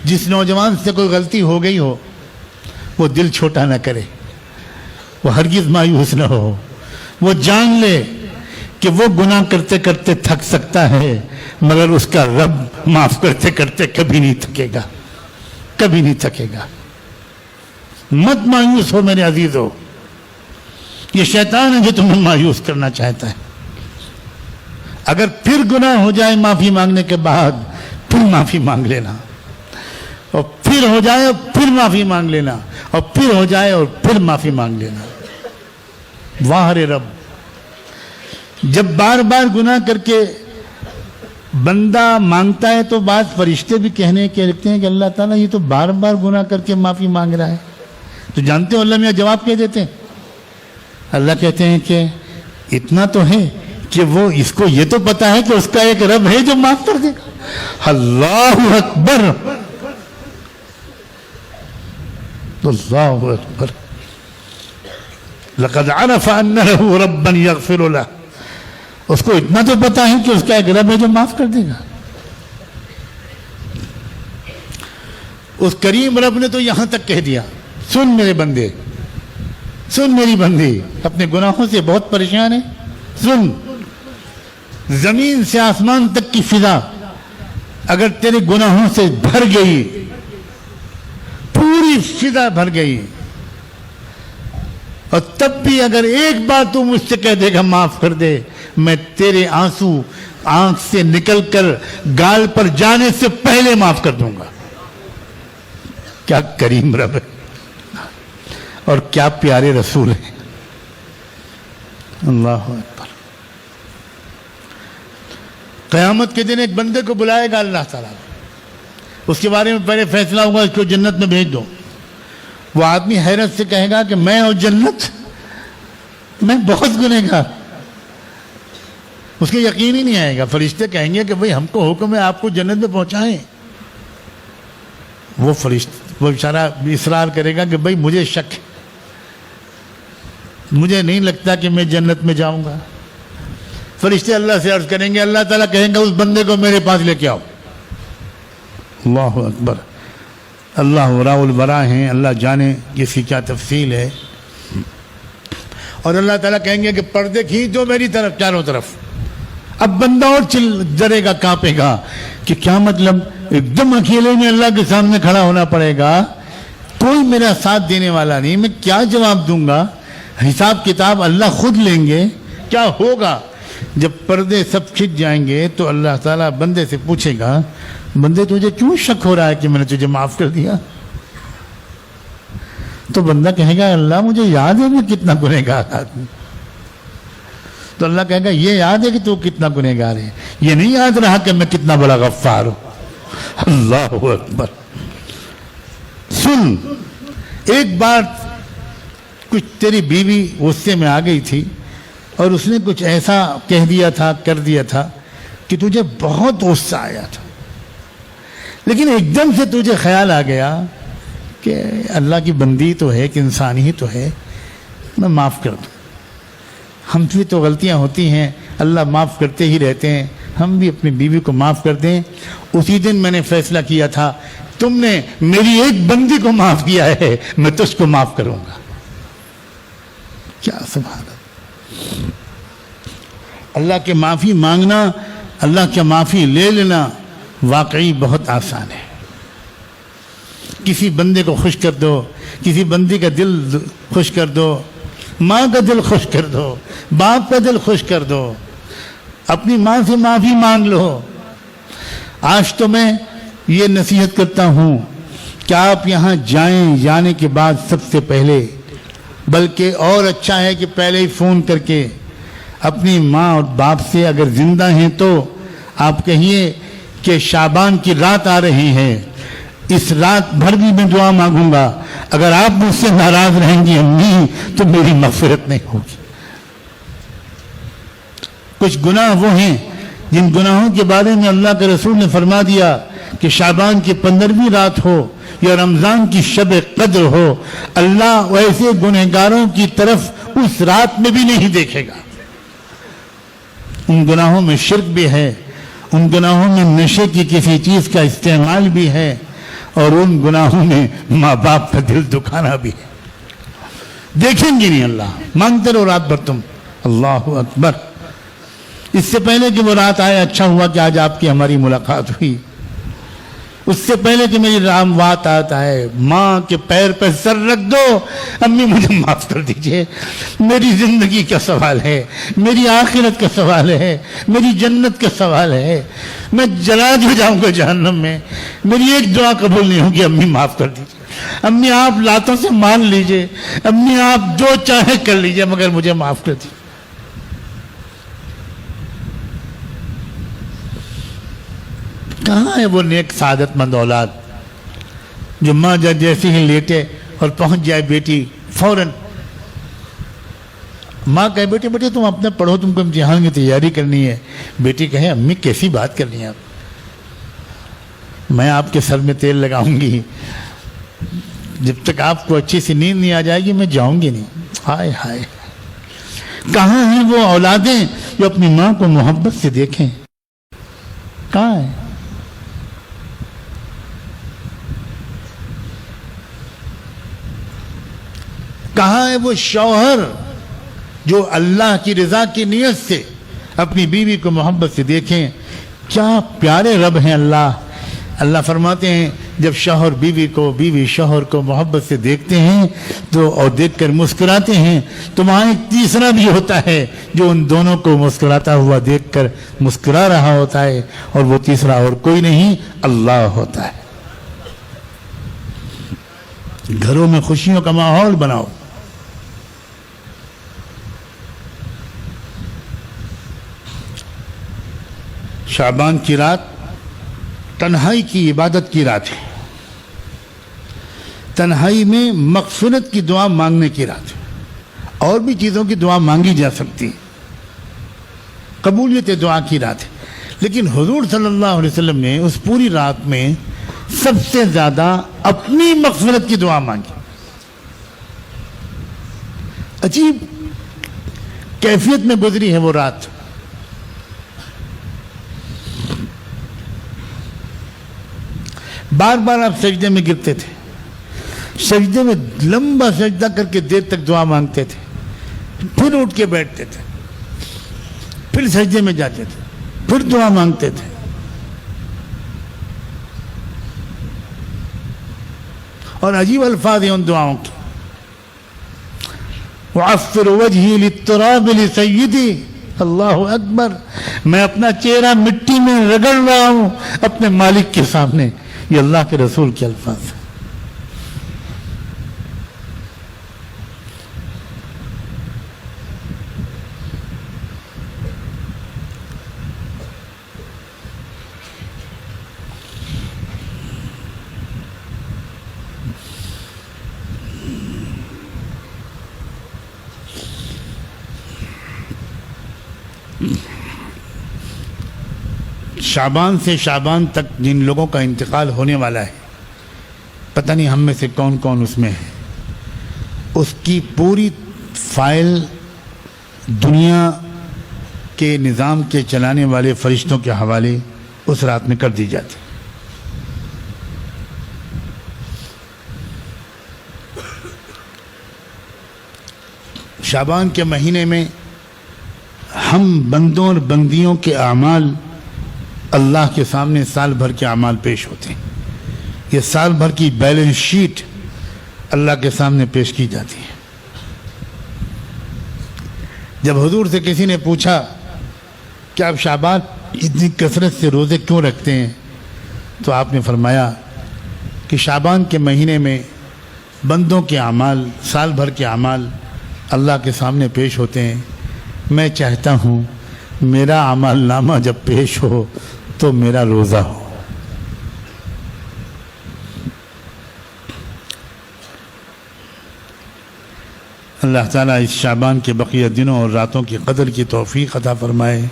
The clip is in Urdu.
جس نوجوان سے کوئی غلطی ہو گئی ہو وہ دل چھوٹا نہ کرے، وہ ہرگز مایوس نہ ہو، وہ جان لے کہ وہ گناہ کرتے کرتے تھک سکتا ہے مگر اس کا رب معاف کرتے کرتے کبھی نہیں تھکے گا، کبھی نہیں تھکے گا۔ مت مایوس ہو میرے عزیزو، یہ شیطان ہے جو تمہیں مایوس کرنا چاہتا ہے۔ اگر پھر گناہ ہو جائے معافی مانگنے کے بعد پھر معافی مانگ لینا، اور پھر ہو جائے اور پھر معافی مانگ لینا، اور پھر ہو جائے اور پھر معافی مانگ لینا۔ واہ رے رب، جب بار بار گناہ کر کے بندہ مانگتا ہے تو بعض فرشتے بھی کہنے کے لگتے ہیں کہ اللہ تعالیٰ یہ تو بار بار گناہ کر کے معافی مانگ رہا ہے۔ تو جانتے ہو اللہ میاں جواب کہہ دیتے ہیں، اللہ کہتے ہیں کہ اتنا تو ہے کہ وہ اس کو یہ تو پتا ہے کہ اس کا ایک رب ہے جو معاف کر دے گا۔ اللہ اکبر، اللہ اکبر، لقد عرف ان له ربا یغفر له، اس کو اتنا تو پتا ہے کہ اس کا ایک رب ہے جو معاف کر دے گا۔ اس کریم رب نے تو یہاں تک کہہ دیا، سن میرے بندے، سن میری بندی، اپنے گناہوں سے بہت پریشان ہے، سن، زمین سے آسمان تک کی فضا اگر تیرے گناہوں سے بھر گئی، پوری فضا بھر گئی، اور تب بھی اگر ایک بار تو مجھ سے کہہ دے گا معاف کر دے، میں تیرے آنسو آنکھ سے نکل کر گال پر جانے سے پہلے معاف کر دوں گا۔ کیا کریم رب ہے اور کیا پیارے رسول ہیں، اللہ اکبر۔ قیامت کے دن ایک بندے کو بلائے گا اللہ تعالیٰ، اس کے بارے میں پہلے فیصلہ ہوگا اس کو جنت میں بھیج دو۔ وہ آدمی حیرت سے کہے گا کہ میں اور جنت، میں بہت گنہگار، اس کو یقین ہی نہیں آئے گا۔ فرشتے کہیں گے کہ بھئی ہم کو حکم ہے آپ کو جنت میں پہنچائیں۔ وہ بیچارہ اصرار کرے گا کہ بھئی مجھے شک ہے، مجھے نہیں لگتا کہ میں جنت میں جاؤں گا۔ فرشتے اللہ سے عرض کریں گے، اللہ تعالیٰ کہیں گے اس بندے کو میرے پاس لے کے آؤ۔ اللہ اکبر، اللہ وراء البراء ہیں، اللہ جانے اس کی کیا تفصیل ہے۔ اور اللہ تعالیٰ کہیں گے کہ پردے کھینچ دو میری طرف، چاروں طرف۔ اب بندہ اور ڈرے گا، کانپے گا کہ کیا مطلب، ایک دم اکیلے میں اللہ کے سامنے کھڑا ہونا پڑے گا، کوئی میرا ساتھ دینے والا نہیں، میں کیا جواب دوں گا، حساب کتاب اللہ خود لیں گے، کیا ہوگا۔ جب پردے سب کھنچ جائیں گے تو اللہ تعالیٰ بندے سے پوچھے گا، بندے تجھے کیوں شک ہو رہا ہے کہ میں نے تجھے معاف کر دیا؟ تو بندہ کہے گا اللہ مجھے یاد ہے میں کتنا گنہگار آدمی۔ تو اللہ کہے گا یہ یاد ہے کہ تو کتنا گنہگار ہے، یہ نہیں یاد رہا کہ میں کتنا بڑا غفار ہوں۔ اللہ اکبر۔ سن، ایک بار کچھ تیری بیوی غصے میں آ گئی تھی اور اس نے کچھ ایسا کہہ دیا تھا، کر دیا تھا کہ تجھے بہت غصہ آیا تھا، لیکن ایک دم سے تجھے خیال آ گیا کہ اللہ کی بندی تو ہے، کہ انسان ہی تو ہے، میں معاف کر دوں۔ ہم سے تو غلطیاں ہوتی ہیں، اللہ معاف کرتے ہی رہتے ہیں، ہم بھی اپنی بیوی کو معاف کر دیں۔ اسی دن میں نے فیصلہ کیا تھا تم نے میری ایک بندی کو معاف کیا ہے، میں تجھ کو معاف کروں گا۔ کیا سبحان اللہ، اللہ کے معافی مانگنا، اللہ کے معافی لے لینا واقعی بہت آسان ہے۔ کسی بندے کو خوش کر دو، کسی بندی کا دل خوش کر دو، ماں کا دل خوش کر دو، باپ کا دل خوش کر دو، اپنی ماں سے معافی مانگ لو۔ آج تو میں یہ نصیحت کرتا ہوں کہ آپ یہاں جائیں، جانے کے بعد سب سے پہلے، بلکہ اور اچھا ہے کہ پہلے ہی فون کر کے اپنی ماں اور باپ سے، اگر زندہ ہیں تو آپ کہیے کہ شعبان کی رات آ رہی ہے، اس رات بھر بھی میں دعا مانگوں گا، اگر آپ مجھ سے ناراض رہیں گی امی تو میری مغفرت نہیں ہوگی۔ کچھ گناہ وہ ہیں جن گناہوں کے بارے میں اللہ کے رسول نے فرما دیا کہ شعبان کی 15ویں رات ہو یا رمضان کی شب قدر ہو، اللہ ویسے گنہگاروں کی طرف اس رات میں بھی نہیں دیکھے گا۔ ان گناہوں میں شرک بھی ہے، ان گناہوں میں نشے کی کسی چیز کا استعمال بھی ہے، اور ان گناہوں میں ماں باپ کا دل دکھانا بھی ہے. دیکھیں گے نہیں اللہ. مانگتے رہو رات بھر تم. اللہ اکبر. اس سے پہلے کہ وہ رات آئے اچھا ہوا کہ آج آپ کی ہماری ملاقات ہوئی. اس سے پہلے کہ میری رام بات آتا ہے ماں کے پیر پہ سر رکھ دو. امی مجھے معاف کر دیجئے, میری زندگی کا سوال ہے, میری آخرت کا سوال ہے, میری جنت کا سوال ہے, میں جلا جو جاؤں گا جہنم میں, میری ایک دعا قبول نہیں ہوگی. امی معاف کر دیجئے. امی آپ لاتوں سے مان لیجئے, امی آپ جو چاہے کر لیجئے, مگر مجھے معاف کر دیجئے. کہاں ہے وہ نیک سعادت مند اولاد جو ماں جیسے ہی لیٹے اور پہنچ جائے بیٹی فوراً ماں کہے بیٹے بیٹے تم اپنے پڑھو, تم کو امتحان کی تیاری کرنی ہے. بیٹی کہے امی کیسی بات کرنی ہے آپ, میں آپ کے سر میں تیل لگاؤں گی, جب تک آپ کو اچھی سی نیند نہیں آ جائے گی میں جاؤں گی نہیں. ہائے ہائے. کہاں ہیں وہ اولادیں جو اپنی ماں کو محبت سے دیکھیں؟ کہاں ہیں؟ کہاں ہے وہ شوہر جو اللہ کی رضا کی نیت سے اپنی بیوی کو محبت سے دیکھیں؟ کیا پیارے رب ہیں اللہ. اللہ فرماتے ہیں جب شوہر بیوی کو, بیوی شوہر کو محبت سے دیکھتے ہیں تو اور دیکھ کر مسکراتے ہیں تو وہاں ایک تیسرا بھی ہوتا ہے جو ان دونوں کو مسکراتا ہوا دیکھ کر مسکرا رہا ہوتا ہے, اور وہ تیسرا اور کوئی نہیں اللہ ہوتا ہے. گھروں میں خوشیوں کا ماحول بناؤ. شعبان کی رات تنہائی کی عبادت کی رات ہے. تنہائی میں مغفرت کی دعا مانگنے کی رات ہے. اور بھی چیزوں کی دعا مانگی جا سکتی, قبولیت دعا کی رات ہے. لیکن حضور صلی اللہ علیہ وسلم نے اس پوری رات میں سب سے زیادہ اپنی مغفرت کی دعا مانگی. عجیب کیفیت میں گزری ہے وہ رات. بار بار آپ سجدے میں گرتے تھے, سجدے میں لمبا سجدہ کر کے دیر تک دعا مانگتے تھے, پھر اٹھ کے بیٹھتے تھے, پھر سجدے میں جاتے تھے, پھر دعا مانگتے تھے. اور عجیب الفاظ ہیں ان دعاؤں کی. وَعَفِّرُ وَجْهِي لِلتُّرَابِ لِسَيِّدِي. اللہ اکبر. میں اپنا چہرہ مٹی میں رگڑ رہا ہوں اپنے مالک کے سامنے. یہ اللہ کے رسول کے الفاظ ہیں. شعبان سے شعبان تک جن لوگوں کا انتقال ہونے والا ہے, پتہ نہیں ہم میں سے کون کون اس میں ہے, اس کی پوری فائل دنیا کے نظام کے چلانے والے فرشتوں کے حوالے اس رات میں کر دی جاتی. شعبان کے مہینے میں ہم بندوں اور بندیوں کے اعمال اللہ کے سامنے سال بھر کے اعمال پیش ہوتے ہیں. یہ سال بھر کی بیلنس شیٹ اللہ کے سامنے پیش کی جاتی ہے. جب حضور سے کسی نے پوچھا کہ آپ شعبان اتنی کثرت سے روزے کیوں رکھتے ہیں, تو آپ نے فرمایا کہ شعبان کے مہینے میں بندوں کے اعمال, سال بھر کے اعمال اللہ کے سامنے پیش ہوتے ہیں. میں چاہتا ہوں میرا اعمال نامہ جب پیش ہو تو میرا روزہ ہو. اللہ تعالیٰ اس شعبان کے بقیہ دنوں اور راتوں کی قدر کی توفیق عطا فرمائے.